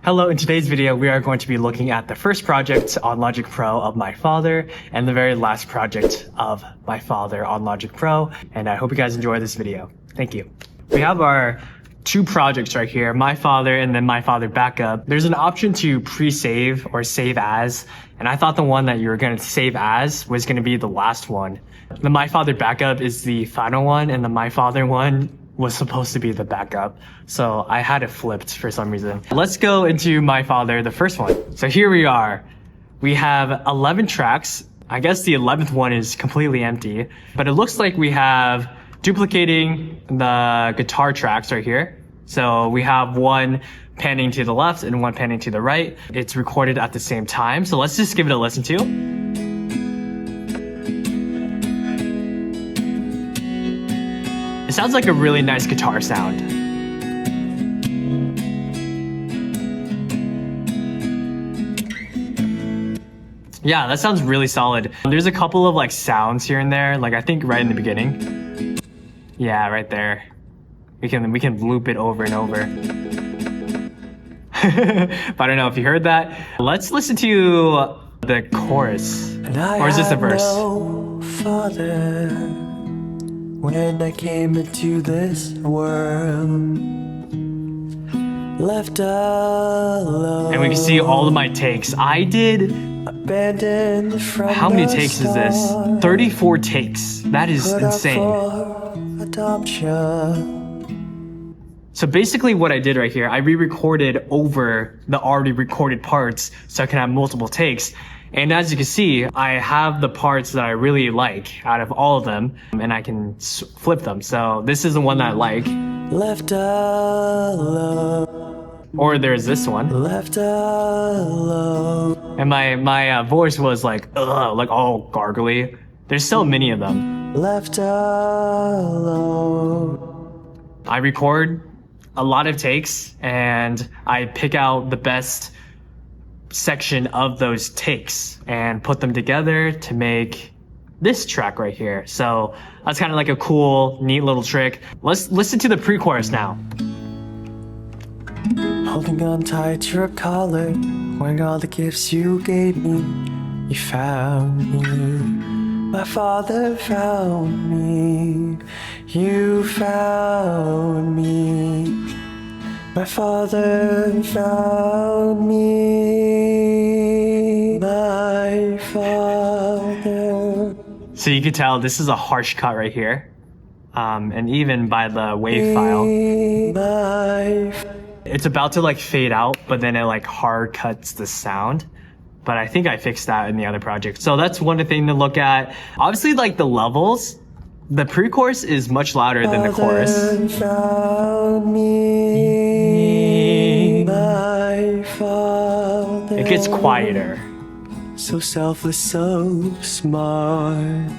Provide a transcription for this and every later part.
Hello, in today's video, we are going to be looking at the first project on Logic Pro of my father and the very last project of my father on Logic Pro. And I hope you guys enjoy this video. Thank you. We have our two projects right here, my father and then my father backup. There's an option to pre-save or save as, and I thought the one that you were going to save as was going to be the last one. The my father backup is the final one, and the my father one was supposed to be the backup. So I had it flipped for some reason. Let's go into my father, the first one. So here we are. We have 11 tracks. I guess the 11th one is completely empty, but it looks like we have duplicating the guitar tracks right here. So we have one panning to the left and one panning to the right. It's recorded at the same time. So let's just give it a listen to. It sounds like a really nice guitar sound. Yeah, that sounds really solid. There's a couple of like sounds here and there, like I think right in the beginning. Yeah, right there. We can loop it over and over. But I don't know if you heard that. Let's listen to the chorus. Or is this the verse? No father. When I came into this world, left alone. And we can see all of my takes. I did, abandoned from how many takes is this? 34 takes. That is insane. Adoption. So basically what I did right here, I re-recorded over the already recorded parts so I can have multiple takes. And as you can see, I have the parts that I really like out of all of them, and I can flip them. So this is the one that I like. Left alone. Or there's this one. Left alone. And my voice was like, ugh, like all gargly. There's so many of them. Left alone. I record a lot of takes and I pick out the best section of those takes and put them together to make this track right here. So that's kind of like a cool, neat little trick. Let's listen to the pre-chorus now. Holding on tight to your collar, wearing all the gifts you gave me. You found me. My father found me. You found me. My father found me. My father. So you can tell this is a harsh cut right here. And even by the wave file, it's about to like fade out, but then it like hard cuts the sound. But I think I fixed that in the other project. So that's one thing to look at. Obviously, like the levels, the pre-chorus is much louder than the chorus. Found me. My father. It gets quieter. So selfless, so smart.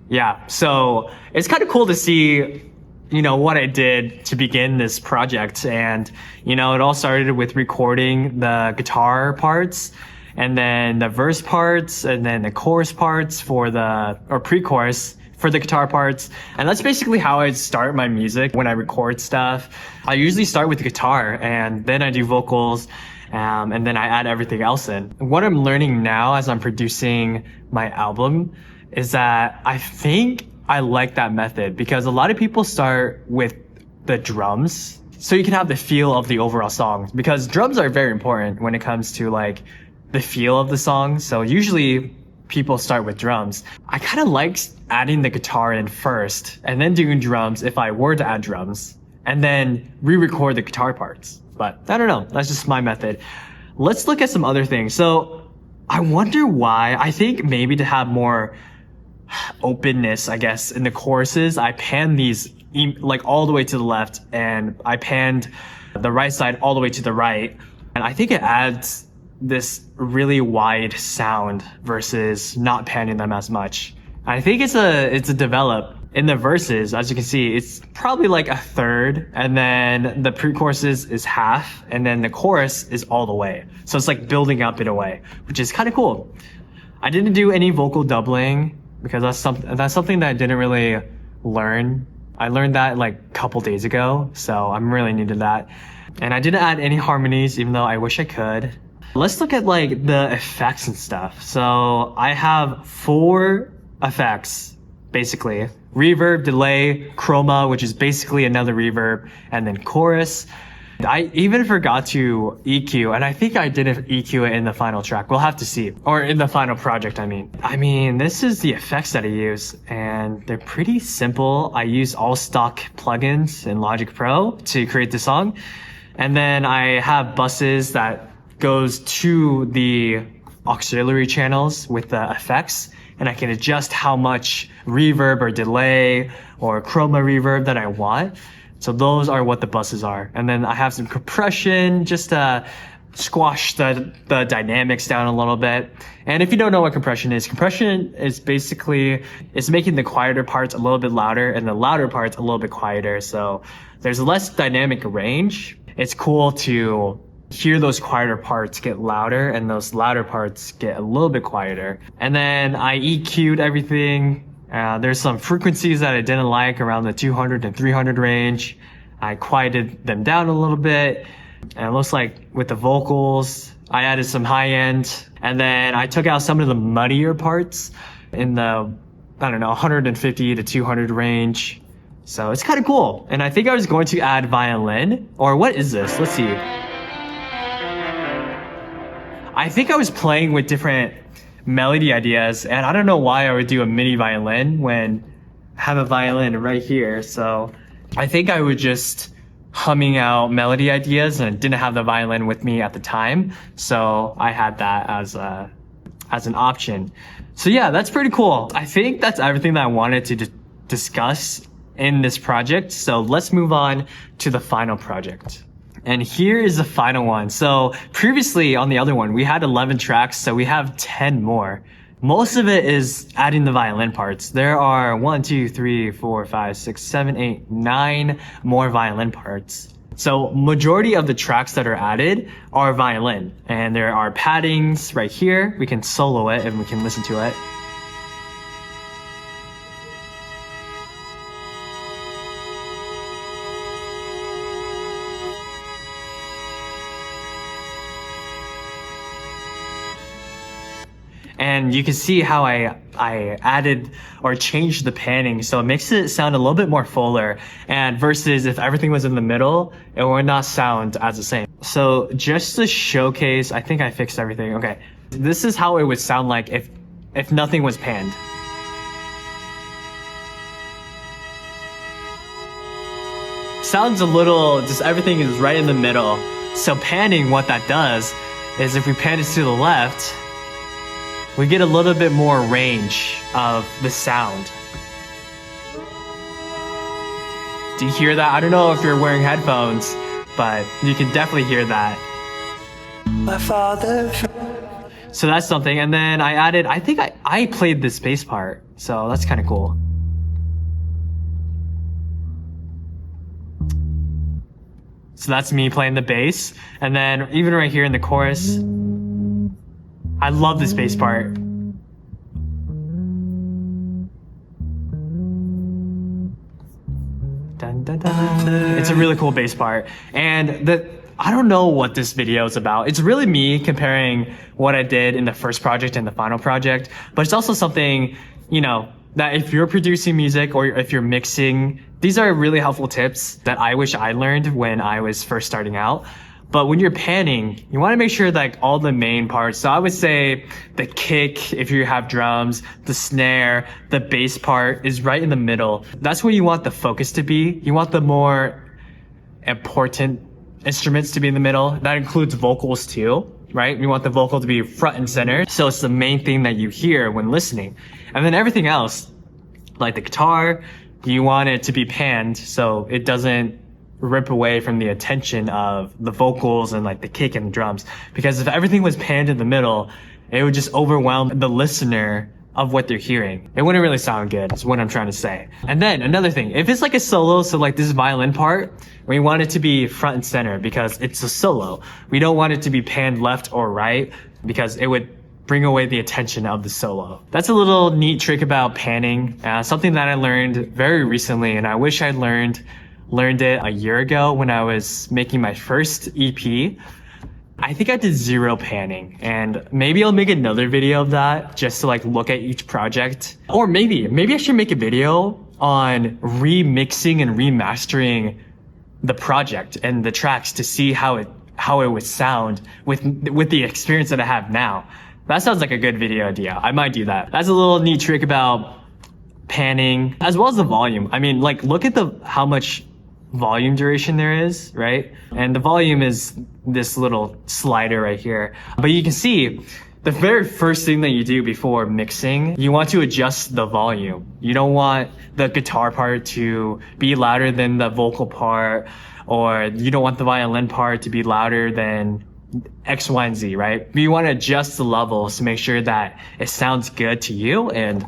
Yeah, so it's kind of cool to see, you know, what I did to begin this project. And, you know, it all started with recording the guitar parts and then the verse parts and then the chorus parts for or pre-chorus for the guitar parts. And that's basically how I start my music when I record stuff. I usually start with the guitar and then I do vocals. And then I add everything else in. What I'm learning now as I'm producing my album is that I think I like that method because a lot of people start with the drums so you can have the feel of the overall song, because drums are very important when it comes to like the feel of the song. So usually people start with drums. I kind of like adding the guitar in first and then doing drums if I were to add drums and then re-record the guitar parts. But I don't know, that's just my method. Let's look at some other things. So I wonder why, I think maybe to have more openness, I guess, in the choruses, I panned these like all the way to the left and I panned the right side all the way to the right. And I think it adds this really wide sound versus not panning them as much. I think it's a develop. In the verses, as you can see, it's probably like a third, and then the pre-choruses is half, and then the chorus is all the way. So it's like building up in a way, which is kind of cool. I didn't do any vocal doubling because that's something that I didn't really learn. I learned that like a couple days ago, so I'm really new to that. And I didn't add any harmonies, even though I wish I could. Let's look at like the effects and stuff. So I have 4 effects, basically. Reverb, delay, chroma, which is basically another reverb, and then chorus. I even forgot to EQ, and I think I didn't EQ it in the final track. We'll have to see. Or in the final project, I mean, this is the effects that I use, and they're pretty simple. I use all stock plugins in Logic Pro to create the song. And then I have buses that goes to the auxiliary channels with the effects, and I can adjust how much reverb or delay or chroma reverb that I want. So those are what the buses are. And then I have some compression just to squash the dynamics down a little bit. And if you don't know what compression is basically, it's making the quieter parts a little bit louder and the louder parts a little bit quieter. So there's less dynamic range. It's cool to hear those quieter parts get louder and those louder parts get a little bit quieter. And then I EQ'd everything. There's some frequencies that I didn't like around the 200 and 300 range. I quieted them down a little bit. And it looks like with the vocals, I added some high end. And then I took out some of the muddier parts in the, 150 to 200 range. So it's kind of cool. And I think I was going to add violin. Or what is this? Let's see. I think I was playing with different melody ideas, and I don't know why I would do a mini violin when I have a violin right here. So I think I was just humming out melody ideas and didn't have the violin with me at the time. So I had that as an option. So yeah, that's pretty cool. I think that's everything that I wanted to discuss in this project. So let's move on to the final project. And here is the final one. So previously on the other one, we had 11 tracks, so we have 10 more. Most of it is adding the violin parts. There are 1, 2, 3, 4, 5, 6, 7, 8, 9 more violin parts. So majority of the tracks that are added are violin. And there are paddings right here. We can solo it and we can listen to it. And you can see how I added or changed the panning, so it makes it sound a little bit more fuller, and versus if everything was in the middle, it would not sound as the same. So just to showcase, I think I fixed everything. Okay, this is how it would sound like if nothing was panned. Sounds a little, just everything is right in the middle. So panning, what that does is if we pan it to the left, we get a little bit more range of the sound. Do you hear that? I don't know if you're wearing headphones, but you can definitely hear that. My father. So that's something. And then I added, I think I played this bass part. So that's kind of cool. So that's me playing the bass. And then even right here in the chorus, I love this bass part. Dun, dun, dun. It's a really cool bass part. And I don't know what this video is about. It's really me comparing what I did in the first project and the final project. But it's also something, that if you're producing music or if you're mixing, these are really helpful tips that I wish I learned when I was first starting out. But when you're panning, you want to make sure that all the main parts, so I would say the kick, if you have drums, the snare, the bass part is right in the middle. That's where you want the focus to be. You want the more important instruments to be in the middle. That includes vocals too, right? You want the vocal to be front and center. So it's the main thing that you hear when listening. And then everything else, like the guitar, you want it to be panned so it doesn't rip away from the attention of the vocals and like the kick and the drums. Because if everything was panned in the middle, it would just overwhelm the listener of what they're hearing. It wouldn't really sound good, is what I'm trying to say. And then another thing, if it's like a solo, so like this violin part, we want it to be front and center because it's a solo. We don't want it to be panned left or right because it would bring away the attention of the solo. That's a little neat trick about panning. Something that I learned very recently, and I wish I'd learned learned it a year ago when I was making my first EP. I think I did 0 panning, and maybe I'll make another video of that just to like look at each project. Or maybe I should make a video on remixing and remastering the project and the tracks to see how it would sound with the experience that I have now. That sounds like a good video idea. I might do that. That's a little neat trick about panning, as well as the volume. I mean, like, look at how much volume duration there is, right? And the volume is this little slider right here. But you can see the very first thing that you do before mixing, you want to adjust the volume. You don't want the guitar part to be louder than the vocal part, or you don't want the violin part to be louder than X, Y, and Z, right? You want to adjust the levels to make sure that it sounds good to you, and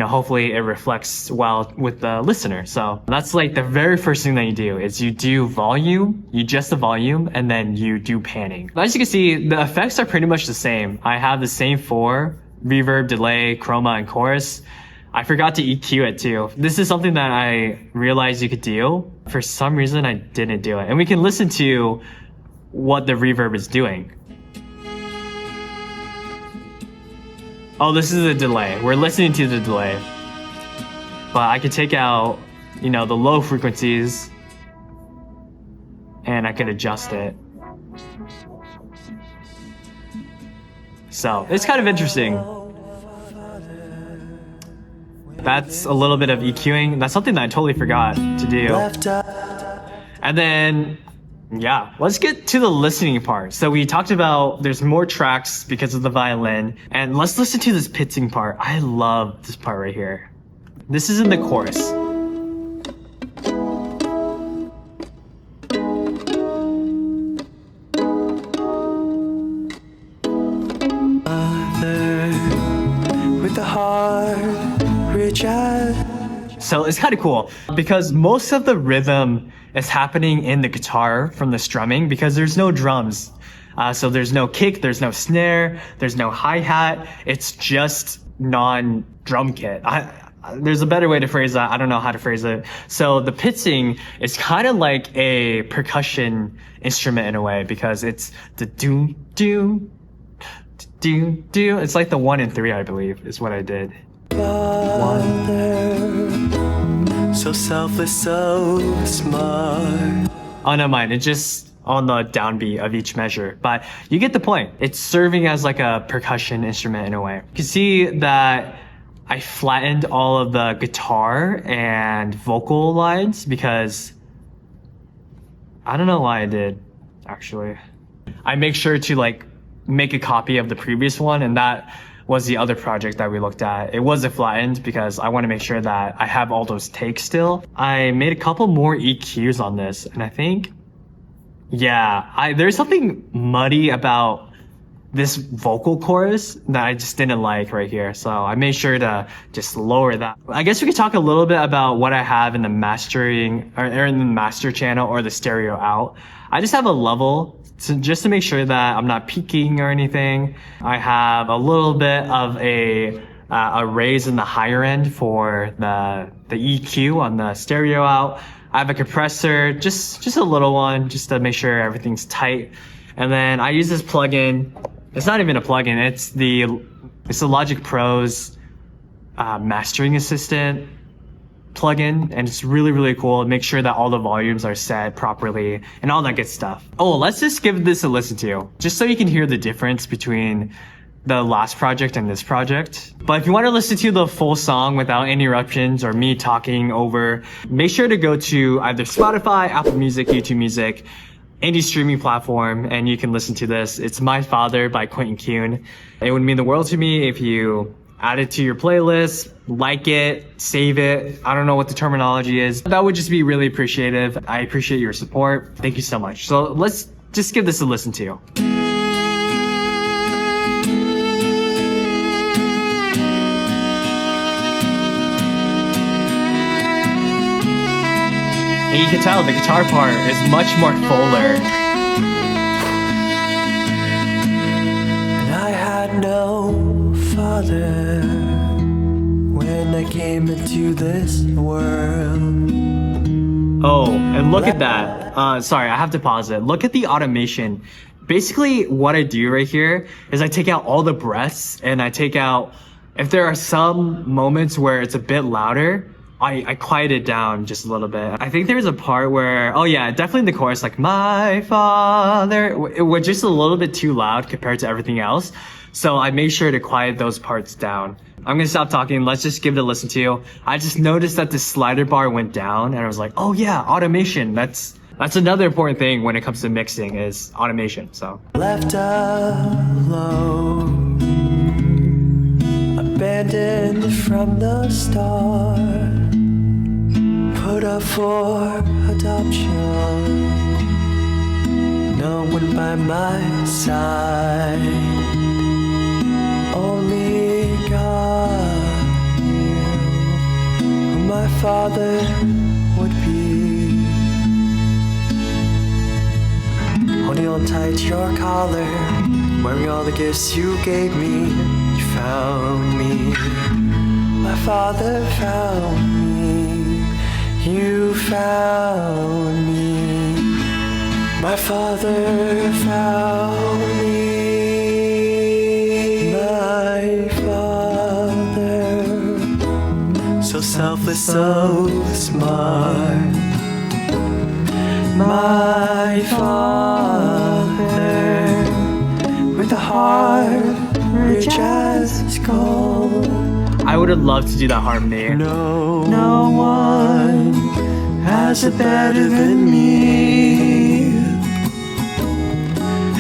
hopefully it reflects well with the listener. So that's like the very first thing that you do is you do volume, you adjust the volume, and then you do panning. As you can see, the effects are pretty much the same. I have the same 4: reverb, delay, chroma, and chorus. I forgot to EQ it too. This is something that I realized you could do. For some reason, I didn't do it. And we can listen to what the reverb is doing. Oh, this is a delay. We're listening to the delay. But I could take out, the low frequencies, and I could adjust it. So it's kind of interesting. That's a little bit of EQing. That's something that I totally forgot to do. And then, yeah, let's get to the listening part. So we talked about there's more tracks because of the violin, and let's listen to this pitching part. I love this part right here. This is in the chorus. With the heart, reach out. So it's kind of cool because most of the rhythm is happening in the guitar from the strumming because there's no drums. So there's no kick, there's no snare, there's no hi-hat. It's just non-drum kit. There's a better way to phrase that. I don't know how to phrase it. So the pitching is kind of like a percussion instrument in a way because it's the do. It's like the 1 and 3, I believe, is what I did. So selfless, so smart. Oh, never mind. It's just on the downbeat of each measure. But you get the point. It's serving as like a percussion instrument in a way. You can see that I flattened all of the guitar and vocal lines because I don't know why I did, actually. I make sure to like make a copy of the previous one, and that was the other project that we looked at. It wasn't flattened because I want to make sure that I have all those takes still. I made a couple more EQs on this, and I think, yeah, there's something muddy about this vocal chorus that I just didn't like right here. So I made sure to just lower that. I guess we could talk a little bit about what I have in the mastering or in the master channel or the stereo out. I just have a level just to make sure that I'm not peaking or anything. I have a little bit of a raise in the higher end for the EQ on the stereo out. I have a compressor, just a little one, just to make sure everything's tight. And then I use this plugin. It's not even a plugin. It's the Logic Pro's mastering assistant plugin, and it's really, really cool. Make sure that all the volumes are set properly and all that good stuff. Oh, let's just give this a listen to, just so you can hear the difference between the last project and this project. But if you want to listen to the full song without interruptions or me talking over, make sure to go to either Spotify, Apple Music, YouTube Music, any streaming platform, and you can listen to this. It's My Father by quintonkuhn. It would mean the world to me if you add it to your playlist, like it, save it. I don't know what the terminology is. That would just be really appreciative. I appreciate your support. Thank you so much. So let's just give this a listen to. And you can tell the guitar part is much more fuller. And I had no father when I came into this world. Oh, and look at that. Sorry, I have to pause it. Look at the automation. Basically, what I do right here is I take out all the breaths and I take out, if there are some moments where it's a bit louder, I quiet it down just a little bit. I think there's a part where, oh yeah, definitely the chorus, like, my father, it was just a little bit too loud compared to everything else. So I made sure to quiet those parts down. I'm gonna stop talking. Let's just give it a listen to. I just noticed that the slider bar went down and I was like, oh yeah, automation. That's another important thing when it comes to mixing is automation, so. Left alone, abandoned from the start, put up for adoption, no one by my side, only God knew who my father would be. Holding on tight to your collar, wearing all the gifts you gave me. You found me, my father found me. You found me, my father found me. My father, so selfless, so smart. My father, with a heart rich as gold. I would have loved to do that harmony. No one has it better than me.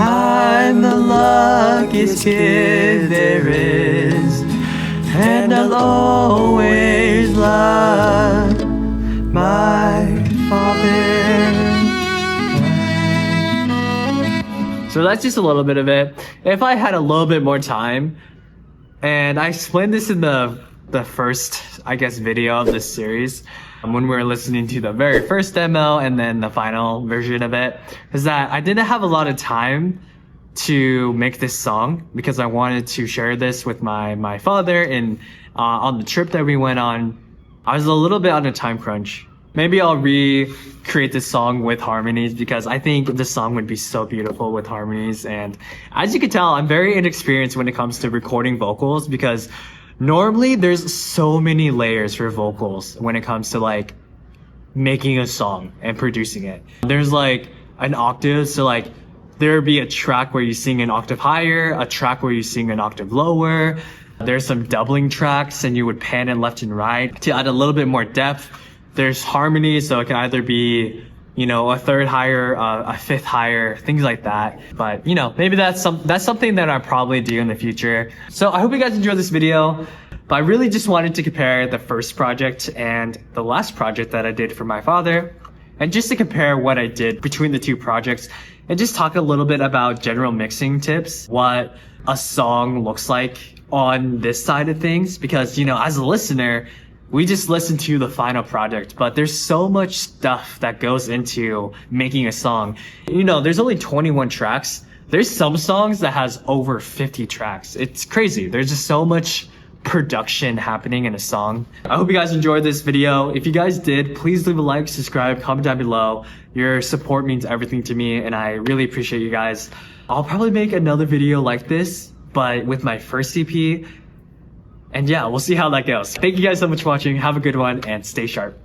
I'm the luckiest kid there is, and I'll always love my father. So that's just a little bit of it. If I had a little bit more time, and I explained this in the first, I guess, video of this series, when we were listening to the very first demo and then the final version of it, is that I didn't have a lot of time to make this song because I wanted to share this with my father and on the trip that we went on. I was a little bit on a time crunch. Maybe I'll recreate this song with harmonies because I think this song would be so beautiful with harmonies. And as you can tell, I'm very inexperienced when it comes to recording vocals because normally there's so many layers for vocals when it comes to like making a song and producing it. There's like an octave, so like there would be a track where you sing an octave higher, a track where you sing an octave lower. There's some doubling tracks and you would pan it left and right to add a little bit more depth. There's harmony, so it can either be, you know, a third higher, a fifth higher, things like that. But, you know, maybe that's something that I'll probably do in the future. So I hope you guys enjoyed this video. But I really just wanted to compare the first project and the last project that I did for my father. And just to compare what I did between the two projects and just talk a little bit about general mixing tips, what a song looks like on this side of things. Because, you know, as a listener, we just listen to the final product, but there's so much stuff that goes into making a song. You know, there's only 21 tracks. There's some songs that has over 50 tracks. It's crazy. There's just so much production happening in a song. I hope you guys enjoyed this video. If you guys did, please leave a like, subscribe, comment down below. Your support means everything to me and I really appreciate you guys. I'll probably make another video like this, but with my first EP. And yeah, we'll see how that goes. Thank you guys so much for watching. Have a good one and stay sharp.